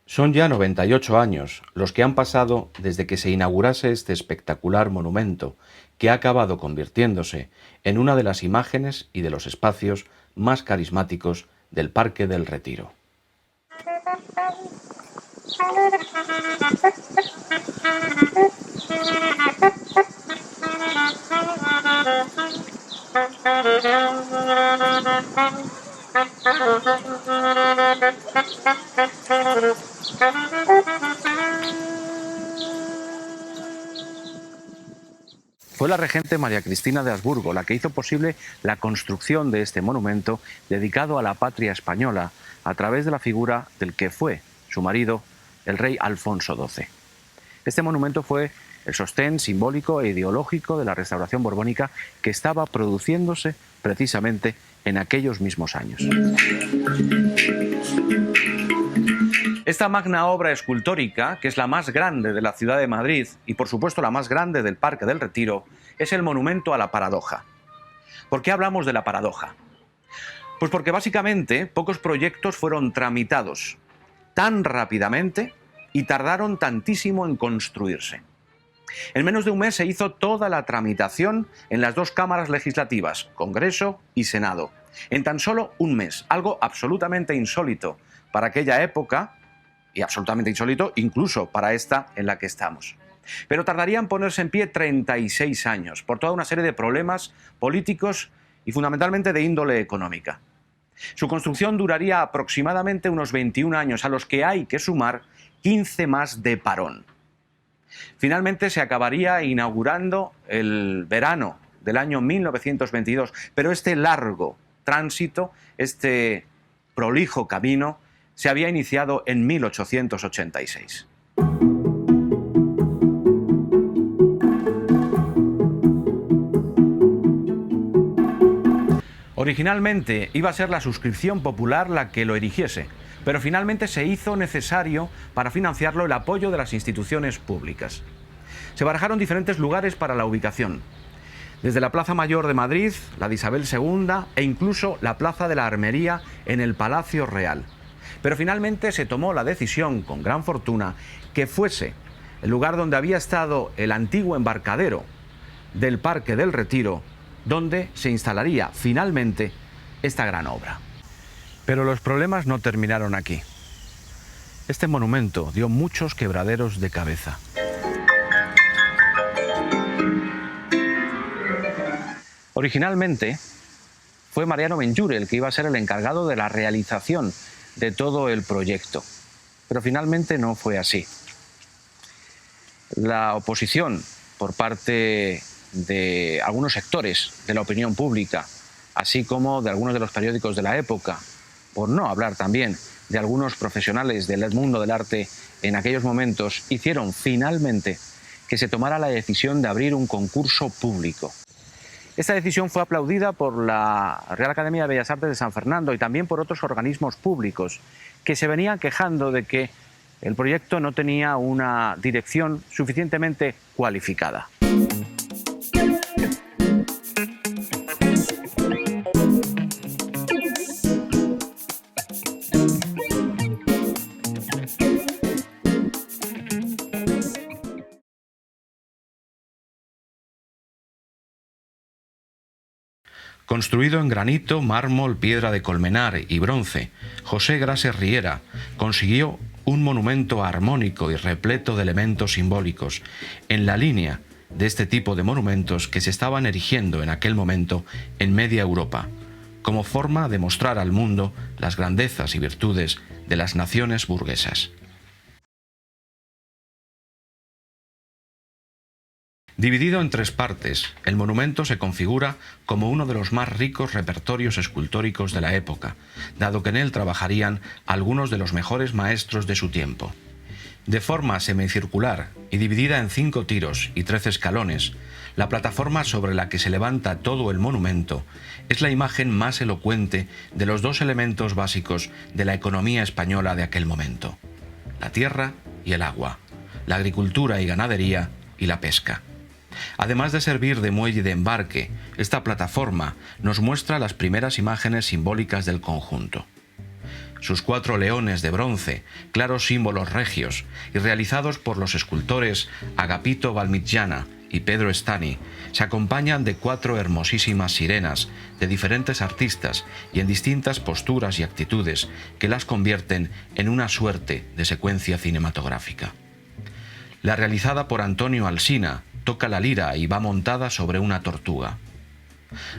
Son ya 98 años los que han pasado desde que se inaugurase este espectacular monumento, que ha acabado convirtiéndose en una de las imágenes y de los espacios más carismáticos del Parque del Retiro. Fue la regente María Cristina de Habsburgo la que hizo posible la construcción de este monumento dedicado a la patria española a través de la figura del que fue su marido, el rey Alfonso XII. Este monumento fue el sostén simbólico e ideológico de la restauración borbónica que estaba produciéndose precisamente en aquellos mismos años. Esta magna obra escultórica, que es la más grande de la ciudad de Madrid y por supuesto la más grande del Parque del Retiro, es el monumento a la paradoja. ¿Por qué hablamos de la paradoja? Pues porque básicamente pocos proyectos fueron tramitados tan rápidamente y tardaron tantísimo en construirse. En menos de un mes se hizo toda la tramitación en las dos cámaras legislativas, Congreso y Senado. En tan solo un mes, algo absolutamente insólito para aquella época y absolutamente insólito incluso para esta en la que estamos. Pero tardaría en ponerse en pie 36 años por toda una serie de problemas políticos y fundamentalmente de índole económica. Su construcción duraría aproximadamente unos 21 años, a los que hay que sumar 15 más de parón. Finalmente se acabaría inaugurando el verano del año 1922, pero este largo tránsito, este prolijo camino, se había iniciado en 1886. Originalmente iba a ser la suscripción popular la que lo erigiese, pero finalmente se hizo necesario para financiarlo el apoyo de las instituciones públicas. Se barajaron diferentes lugares para la ubicación, desde la Plaza Mayor de Madrid, la de Isabel II e incluso la Plaza de la Armería en el Palacio Real. Pero finalmente se tomó la decisión, con gran fortuna, que fuese el lugar donde había estado el antiguo embarcadero del Parque del Retiro, donde se instalaría finalmente esta gran obra. Pero los problemas no terminaron aquí. Este monumento dio muchos quebraderos de cabeza. Originalmente fue Mariano Benlliure el que iba a ser el encargado de la realización de todo el proyecto, pero finalmente no fue así. La oposición por parte de algunos sectores de la opinión pública, así como de algunos de los periódicos de la época, por no hablar también de algunos profesionales del mundo del arte en aquellos momentos, hicieron finalmente que se tomara la decisión de abrir un concurso público. Esta decisión fue aplaudida por la Real Academia de Bellas Artes de San Fernando y también por otros organismos públicos que se venían quejando de que el proyecto no tenía una dirección suficientemente cualificada. Construido en granito, mármol, piedra de Colmenar y bronce, José Grases Riera consiguió un monumento armónico y repleto de elementos simbólicos, en la línea de este tipo de monumentos que se estaban erigiendo en aquel momento en media Europa, como forma de mostrar al mundo las grandezas y virtudes de las naciones burguesas. Dividido en tres partes, el monumento se configura como uno de los más ricos repertorios escultóricos de la época, dado que en él trabajarían algunos de los mejores maestros de su tiempo. De forma semicircular y dividida en 5 tiros y 13 escalones, la plataforma sobre la que se levanta todo el monumento es la imagen más elocuente de los dos elementos básicos de la economía española de aquel momento: la tierra y el agua, la agricultura y ganadería y la pesca. Además de servir de muelle de embarque, esta plataforma nos muestra las primeras imágenes simbólicas del conjunto. Sus 4 leones de bronce, claros símbolos regios, y realizados por los escultores Agapito Valmigiana y Pedro Stani, se acompañan de 4 hermosísimas sirenas de diferentes artistas y en distintas posturas y actitudes que las convierten en una suerte de secuencia cinematográfica. La realizada por Antonio Alsina toca la lira y va montada sobre una tortuga.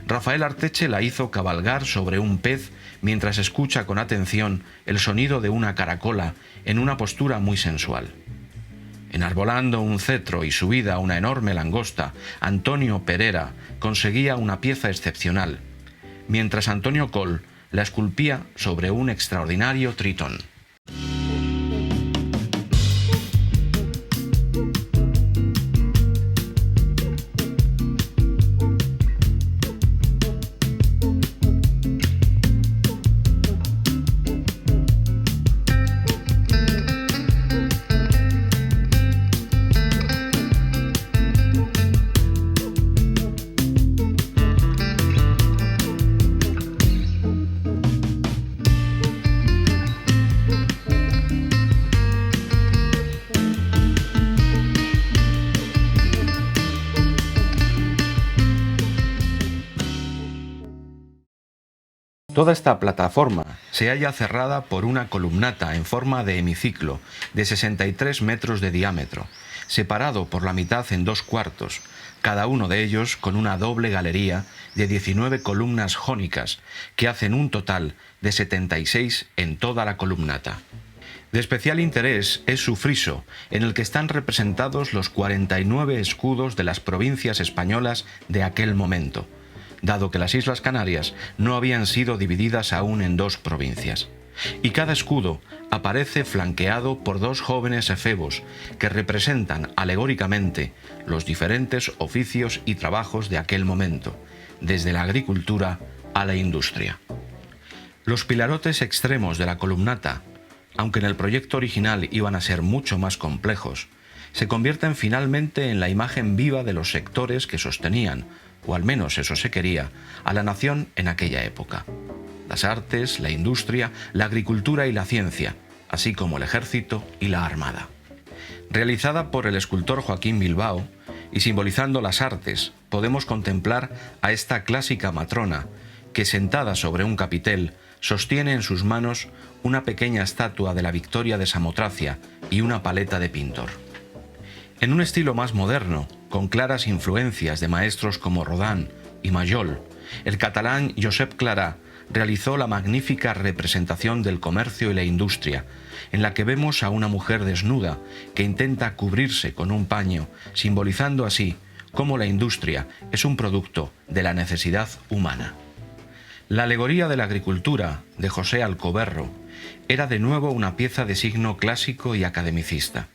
Rafael Arteche la hizo cabalgar sobre un pez mientras escucha con atención el sonido de una caracola en una postura muy sensual. Enarbolando un cetro y subida a una enorme langosta, Antonio Perera conseguía una pieza excepcional, mientras Antonio Coll la esculpía sobre un extraordinario tritón. Toda esta plataforma se halla cerrada por una columnata en forma de hemiciclo de 63 metros de diámetro, separado por la mitad en 2 cuartos, cada uno de ellos con una doble galería de 19 columnas jónicas, que hacen un total de 76 en toda la columnata. De especial interés es su friso, en el que están representados los 49 escudos de las provincias españolas de aquel momento, dado que las Islas Canarias no habían sido divididas aún en 2 provincias. Y cada escudo aparece flanqueado por 2 jóvenes efebos que representan alegóricamente los diferentes oficios y trabajos de aquel momento, desde la agricultura a la industria. Los pilarotes extremos de la columnata, aunque en el proyecto original iban a ser mucho más complejos, se convierten finalmente en la imagen viva de los sectores que sostenían, o al menos eso se quería, a la nación en aquella época: las artes, la industria, la agricultura y la ciencia, así como el ejército y la armada. Realizada por el escultor Joaquín Bilbao y simbolizando las artes, podemos contemplar a esta clásica matrona que, sentada sobre un capitel, sostiene en sus manos una pequeña estatua de la Victoria de Samotracia y una paleta de pintor. En un estilo más moderno, con claras influencias de maestros como Rodin y Mayol, el catalán Josep Clarà realizó la magnífica representación del comercio y la industria, en la que vemos a una mujer desnuda que intenta cubrirse con un paño, simbolizando así cómo la industria es un producto de la necesidad humana. La alegoría de la agricultura, de José Alcoberro, era de nuevo una pieza de signo clásico y academicista.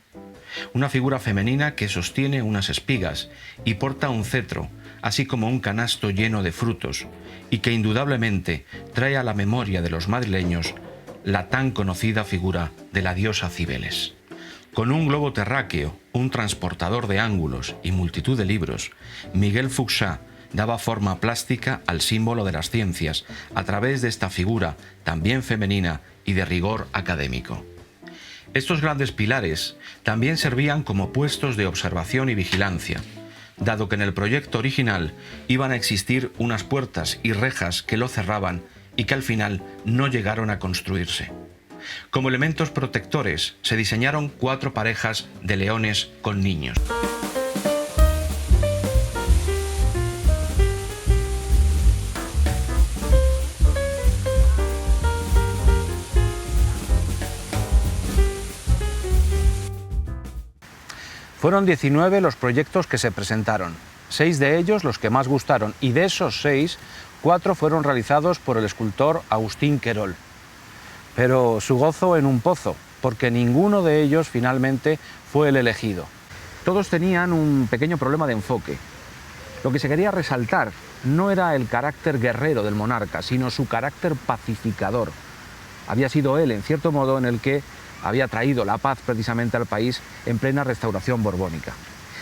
Una figura femenina que sostiene unas espigas y porta un cetro, así como un canasto lleno de frutos, y que indudablemente trae a la memoria de los madrileños la tan conocida figura de la diosa Cibeles. Con un globo terráqueo, un transportador de ángulos y multitud de libros, Miguel Fuxá daba forma plástica al símbolo de las ciencias a través de esta figura también femenina y de rigor académico. Estos grandes pilares también servían como puestos de observación y vigilancia, dado que en el proyecto original iban a existir unas puertas y rejas que lo cerraban y que al final no llegaron a construirse. Como elementos protectores se diseñaron 4 parejas de leones con niños. Fueron 19 los proyectos que se presentaron, 6 de ellos los que más gustaron, y de esos 6, 4 fueron realizados por el escultor Agustín Querol. Pero su gozo en un pozo, porque ninguno de ellos finalmente fue el elegido. Todos tenían un pequeño problema de enfoque. Lo que se quería resaltar no era el carácter guerrero del monarca, sino su carácter pacificador. Había sido él, en cierto modo, en el que había traído la paz precisamente al país en plena restauración borbónica.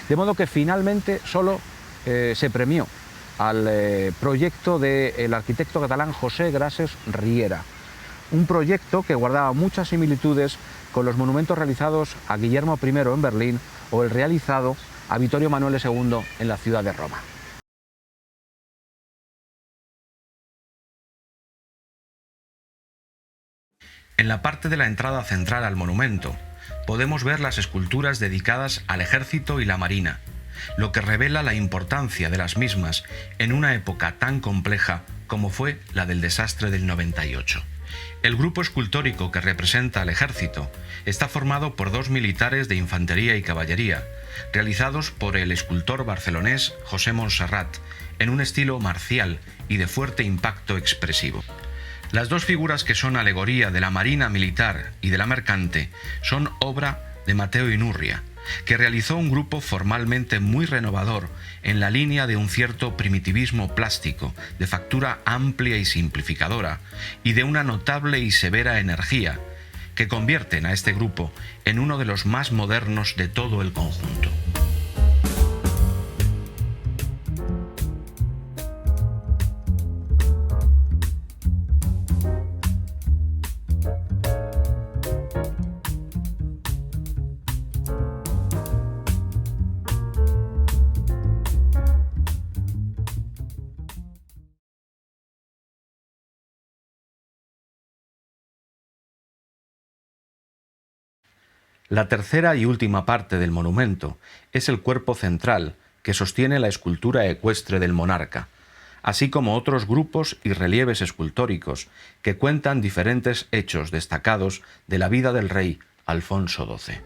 De modo que finalmente solo se premió al proyecto del arquitecto catalán José Grases Riera, un proyecto que guardaba muchas similitudes con los monumentos realizados a Guillermo I en Berlín o el realizado a Vittorio Emanuele II en la ciudad de Roma. En la parte de la entrada central al monumento podemos ver las esculturas dedicadas al ejército y la marina, lo que revela la importancia de las mismas en una época tan compleja como fue la del desastre del 98. El grupo escultórico que representa al ejército está formado por 2 militares de infantería y caballería, realizados por el escultor barcelonés José Montserrat, en un estilo marcial y de fuerte impacto expresivo. Las 2 figuras que son alegoría de la marina militar y de la mercante son obra de Mateo Inurria, que realizó un grupo formalmente muy renovador en la línea de un cierto primitivismo plástico, de factura amplia y simplificadora, y de una notable y severa energía, que convierten a este grupo en uno de los más modernos de todo el conjunto. La tercera y última parte del monumento es el cuerpo central que sostiene la escultura ecuestre del monarca, así como otros grupos y relieves escultóricos que cuentan diferentes hechos destacados de la vida del rey Alfonso XII.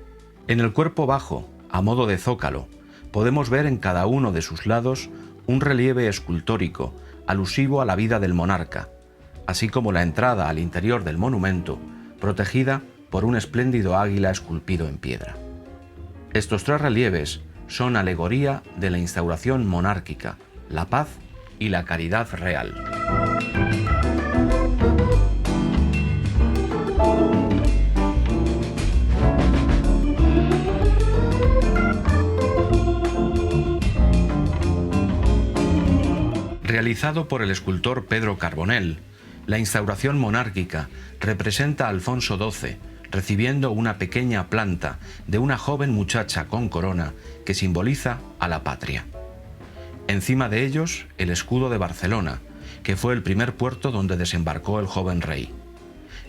En el cuerpo bajo, a modo de zócalo, podemos ver en cada uno de sus lados un relieve escultórico alusivo a la vida del monarca, así como la entrada al interior del monumento, protegida por un espléndido águila esculpido en piedra. Estos 3 relieves son alegoría de la instauración monárquica, la paz y la caridad real. Realizado por el escultor Pedro Carbonell, la instauración monárquica representa a Alfonso XII recibiendo una pequeña planta de una joven muchacha con corona que simboliza a la patria. Encima de ellos, el escudo de Barcelona, que fue el primer puerto donde desembarcó el joven rey.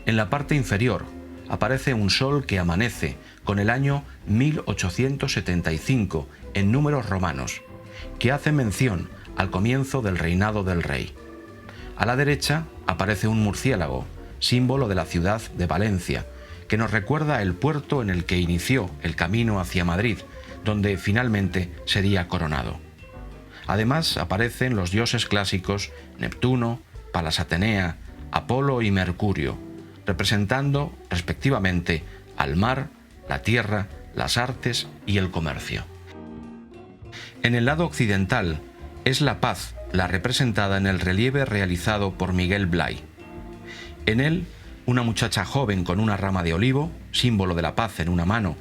En la parte inferior aparece un sol que amanece con el año 1875 en números romanos, que hace mención al comienzo del reinado del rey. A la derecha aparece un murciélago, símbolo de la ciudad de Valencia, que nos recuerda el puerto en el que inició el camino hacia Madrid, donde finalmente sería coronado. Además aparecen los dioses clásicos Neptuno, Palas Atenea, Apolo y Mercurio, representando respectivamente al mar, la tierra, las artes y el comercio. En el lado occidental es la paz la representada en el relieve realizado por Miguel Blay. En él, una muchacha joven con una rama de olivo, símbolo de la paz en una mano,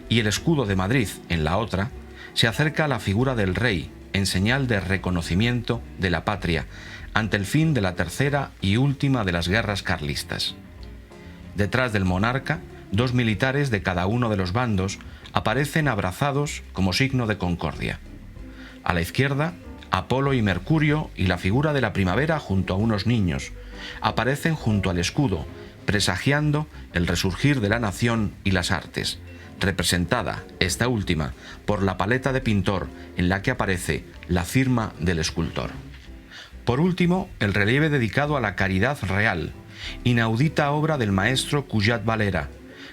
y el escudo de Madrid en la otra, se acerca a la figura del rey en señal de reconocimiento de la patria ante el fin de la tercera y última de las guerras carlistas. Detrás del monarca, 2 militares de cada uno de los bandos aparecen abrazados como signo de concordia. A la izquierda, Apolo y Mercurio y la figura de la primavera junto a unos niños aparecen junto al escudo, presagiando el resurgir de la nación y las artes, representada, esta última, por la paleta de pintor en la que aparece la firma del escultor. Por último, el relieve dedicado a la caridad real, inaudita obra del maestro Cuyat Valera,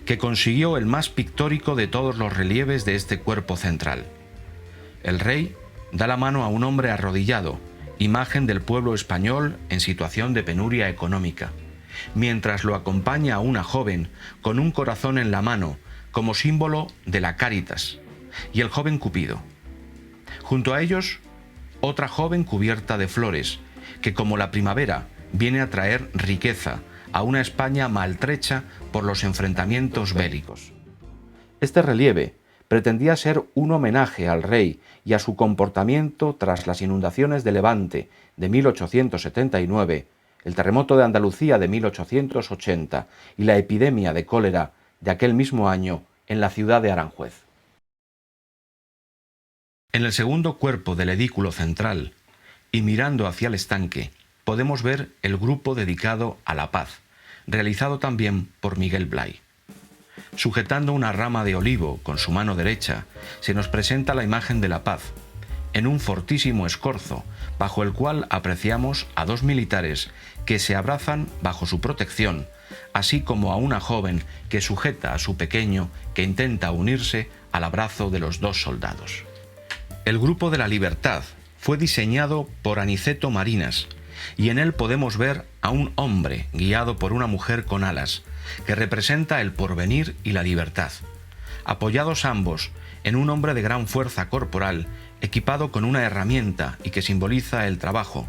que consiguió el más pictórico de todos los relieves de este cuerpo central. El rey da la mano a un hombre arrodillado, imagen del pueblo español en situación de penuria económica, mientras lo acompaña una joven con un corazón en la mano como símbolo de la Cáritas, y el joven Cupido. Junto a ellos, otra joven cubierta de flores, que como la primavera viene a traer riqueza a una España maltrecha por los enfrentamientos bélicos. Este relieve pretendía ser un homenaje al rey y a su comportamiento tras las inundaciones de Levante de 1879, el terremoto de Andalucía de 1880 y la epidemia de cólera de aquel mismo año en la ciudad de Aranjuez. En el segundo cuerpo del edículo central, y mirando hacia el estanque, podemos ver el grupo dedicado a la paz, realizado también por Miguel Blay. Sujetando una rama de olivo con su mano derecha, se nos presenta la imagen de la paz, en un fortísimo escorzo, bajo el cual apreciamos a dos militares que se abrazan bajo su protección, así como a una joven que sujeta a su pequeño que intenta unirse al abrazo de los dos soldados. El Grupo de la Libertad fue diseñado por Aniceto Marinas, y en él podemos ver a un hombre guiado por una mujer con alas, que representa el porvenir y la libertad, apoyados ambos en un hombre de gran fuerza corporal, equipado con una herramienta y que simboliza el trabajo,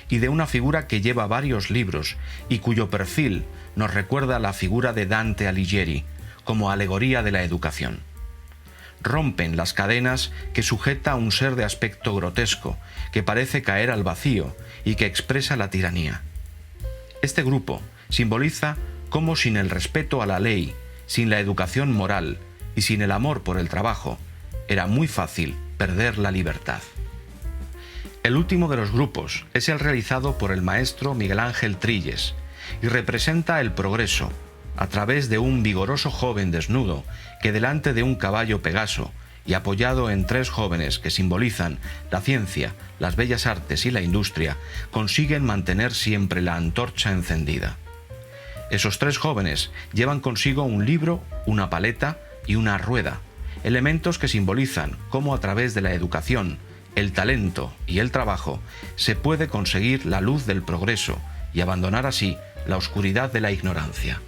y de una figura que lleva varios libros y cuyo perfil nos recuerda la figura de Dante Alighieri, como alegoría de la educación. Rompen las cadenas que sujeta a un ser de aspecto grotesco, que parece caer al vacío y que expresa la tiranía. Este grupo simboliza cómo sin el respeto a la ley, sin la educación moral y sin el amor por el trabajo, era muy fácil perder la libertad. El último de los grupos es el realizado por el maestro Miguel Ángel Trilles y representa el progreso a través de un vigoroso joven desnudo que delante de un caballo Pegaso y apoyado en tres jóvenes que simbolizan la ciencia, las bellas artes y la industria, consiguen mantener siempre la antorcha encendida. Esos tres jóvenes llevan consigo un libro, una paleta y una rueda, elementos que simbolizan cómo a través de la educación, el talento y el trabajo se puede conseguir la luz del progreso y abandonar así la oscuridad de la ignorancia.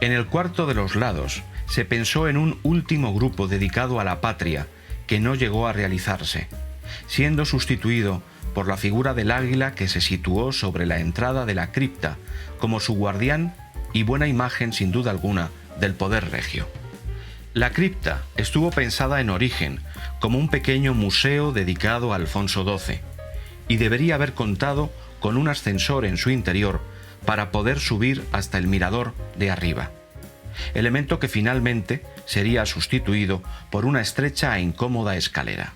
En el cuarto de los lados se pensó en un último grupo dedicado a la patria que no llegó a realizarse, siendo sustituido por la figura del águila que se situó sobre la entrada de la cripta como su guardián y buena imagen sin duda alguna del poder regio. La cripta estuvo pensada en origen como un pequeño museo dedicado a Alfonso XII y debería haber contado con un ascensor en su interior para poder subir hasta el mirador de arriba, elemento que finalmente sería sustituido por una estrecha e incómoda escalera.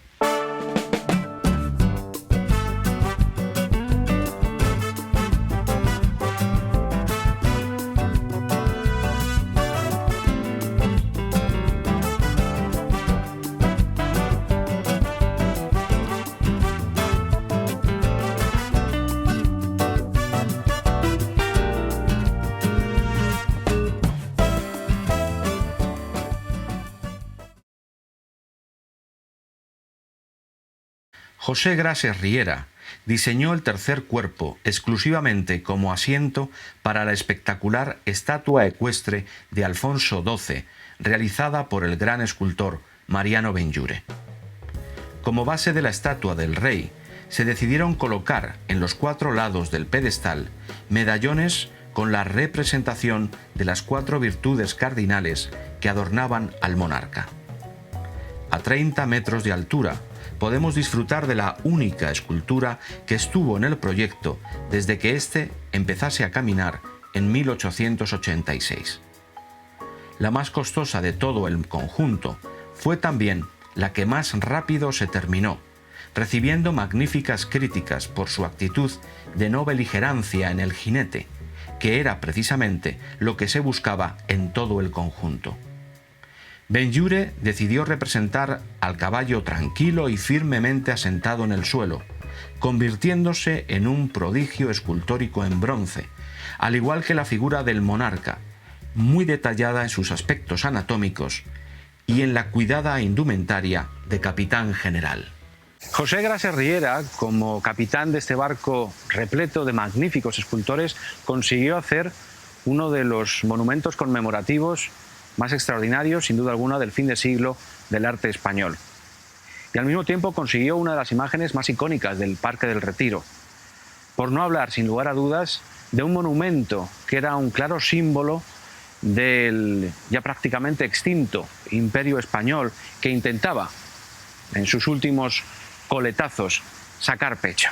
José Grases Riera diseñó el tercer cuerpo exclusivamente como asiento para la espectacular estatua ecuestre de Alfonso XII, realizada por el gran escultor Mariano Benlliure. Como base de la estatua del rey, se decidieron colocar en los cuatro lados del pedestal medallones con la representación de las cuatro virtudes cardinales que adornaban al monarca. A 30 metros de altura, podemos disfrutar de la única escultura que estuvo en el proyecto desde que éste empezase a caminar en 1886. La más costosa de todo el conjunto fue también la que más rápido se terminó, recibiendo magníficas críticas por su actitud de no beligerancia en el jinete, que era precisamente lo que se buscaba en todo el conjunto. Benlliure decidió representar al caballo tranquilo y firmemente asentado en el suelo, convirtiéndose en un prodigio escultórico en bronce, al igual que la figura del monarca, muy detallada en sus aspectos anatómicos y en la cuidada indumentaria de capitán general. José Grases Riera, como capitán de este barco repleto de magníficos escultores, consiguió hacer uno de los monumentos conmemorativos más extraordinarios, sin duda alguna, del fin de siglo del arte español. Y al mismo tiempo consiguió una de las imágenes más icónicas del Parque del Retiro. Por no hablar, sin lugar a dudas, de un monumento que era un claro símbolo del ya prácticamente extinto Imperio español, que intentaba, en sus últimos coletazos, sacar pecho.